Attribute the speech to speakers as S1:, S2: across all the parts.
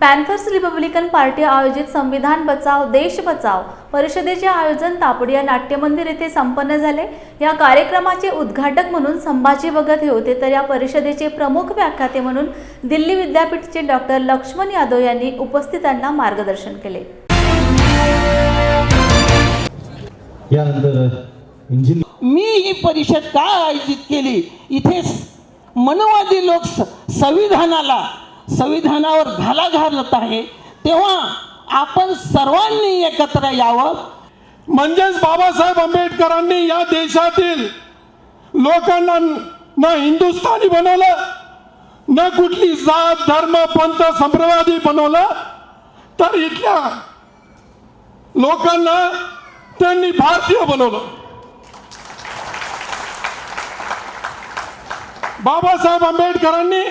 S1: Panthers Republican party आयोजित संविधान बचाव देश बचाव परिषदेचे आयोजन तापडिया नाट्यमंदिर येथे संपन्न झाले। या कार्यक्रमाचे उद्घाटक म्हणून संभाजी भगत हे होते, तर या परिषदेचे प्रमुख व्याख्याते म्हणून दिल्ली विद्यापीठचे डॉक्टर लक्ष्मण यादव यांनी उपस्थितांना मार्गदर्शन केले।
S2: मी ही परिषद का आयोजित केली, इथे मनवादी लोक संविधानावर घाला घालत आहे, तेव्हा आपण सर्वांनी एकत्र यावं।
S3: म्हणजेच बाबासाहेब आंबेडकरांनी या देशातील लोकांना न हिंदुस्थानी बनवलं, न कुठली जात धर्म पंथ संप्रदाय बनवलं, तर इथल्या लोकांना त्यांनी भारतीय बनवलं। बाबासाहेब आंबेडकरांनी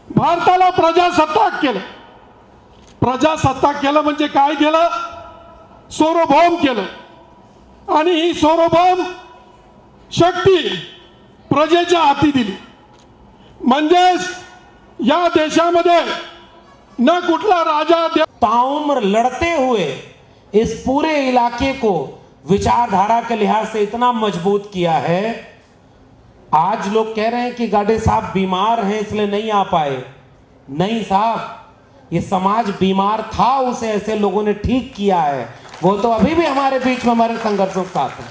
S3: भारताला प्रजासत्ताक केलं। प्रजासत्ताक केलं म्हणजे काय केलं? सार्वभौम केलं। आणि ही सार्वभौम शक्ती प्रजेच्या हाती दिली। म्हणजेच या देशामध्ये न कुठला राजा
S4: ताउम्र लड़ते हुए इस पूरे इलाके को विचारधारा के लिहाज से इतना मजबूत किया है। आज लोग कह रहे हैं कि गाडे साहब बीमार हैं इसलिए नहीं आ पाए। नहीं साहब, ये समाज बीमार था, उसे ऐसे लोगों ने ठीक किया है। वो तो अभी भी हमारे बीच में हमारे संघर्षों के साथ है।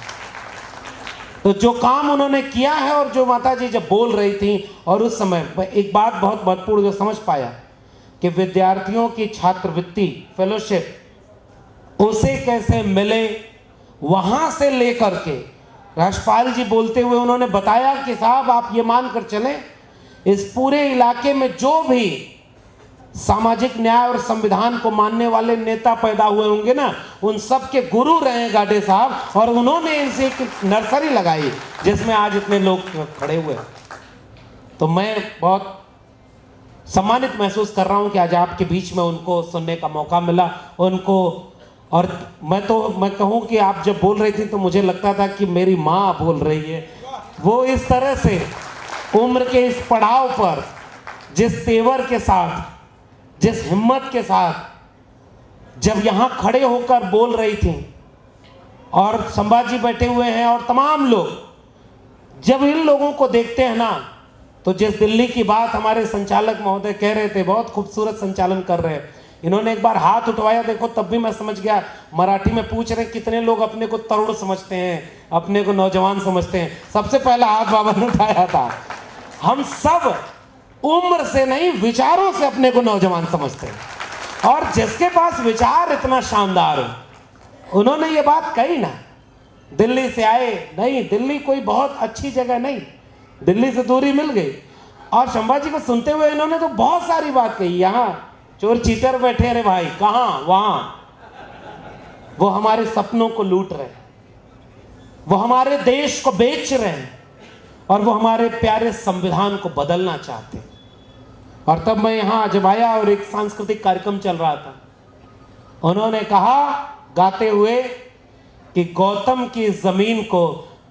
S4: तो जो काम उन्होंने किया है, और जो माता जी जब बोल रही थी, और उस समय एक बात बहुत महत्वपूर्ण जो समझ पाया कि विद्यार्थियों की छात्रवृत्ति फेलोशिप उसे कैसे मिले, वहां से लेकर के राष्ट्रपाल जी बोलते हुए उन्होंने बताया कि साहब आप ये मानकर चलें, इस पूरे इलाके में जो भी सामाजिक न्याय और संविधान को मानने वाले नेता पैदा हुए होंगे ना, उन सब के गुरु रहे गाडे साहब। और उन्होंने इनसे एक नर्सरी लगाई जिसमें आज इतने लोग खड़े हुए। तो मैं बहुत सम्मानित महसूस कर रहा हूं कि आज आपके बीच में उनको सुनने का मौका मिला उनको। और मैं कहूं कि आप जब बोल रही थी तो मुझे लगता था कि मेरी माँ बोल रही है। वो इस तरह से उम्र के इस पड़ाव पर जिस तेवर के साथ, जिस हिम्मत के साथ जब यहाँ खड़े होकर बोल रही थी, और संभाजी बैठे हुए हैं और तमाम लोग, जब इन लोगों को देखते हैं ना, तो जिस दिल्ली की बात हमारे संचालक महोदय कह रहे थे, बहुत खूबसूरत संचालन कर रहे हैं। इन्होंने एक बार हाथ उठवाया, देखो तब भी मैं समझ गया। मराठी में पूछ रहे कितने लोग अपने को तरुण समझते हैं, अपने को नौजवान समझते हैं। सबसे पहला हाथ बाबा ने उठाया था। हम सब उम्र से नहीं, विचारों से अपने को नौजवान समझते हैं। और जिसके पास विचार इतना शानदार हो, उन्होंने ये बात कही ना, दिल्ली से आए नहीं, दिल्ली कोई बहुत अच्छी जगह नहीं, दिल्ली से दूरी मिल गई। और संभाजी को सुनते हुए इन्होंने तो बहुत सारी बात कही। यहाँ चोर चीटर बैठे, अरे भाई कहाँ, वहां वो हमारे सपनों को लूट रहे, वो हमारे देश को बेच रहे हैं, और वो हमारे प्यारे संविधान को बदलना चाहते हैं। और तब मैं यहां जब आया और एक सांस्कृतिक कार्यक्रम चल रहा था, उन्होंने कहा गाते हुए कि गौतम की जमीन को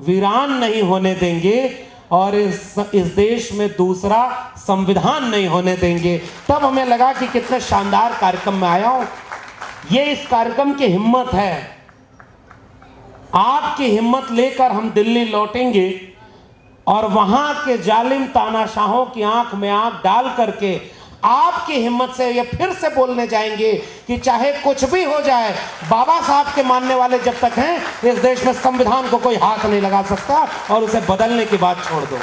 S4: वीरान नहीं होने देंगे, और इस देश में दूसरा संविधान नहीं होने देंगे। तब हमें लगा कि कितने शानदार कार्यक्रम में आया हूं। ये इस कार्यक्रम की हिम्मत है। आपकी हिम्मत लेकर हम दिल्ली लौटेंगे, और वहां के जालिम तानाशाहों की आंख में आंख डाल करके आपकी हिम्मत से ये फिर से बोलने जाएंगे कि चाहे कुछ भी हो जाए, बाबा साहब के मानने वाले जब तक हैं, इस देश में संविधान को कोई हाथ नहीं लगा सकता, और उसे बदलने की बात छोड़ दो।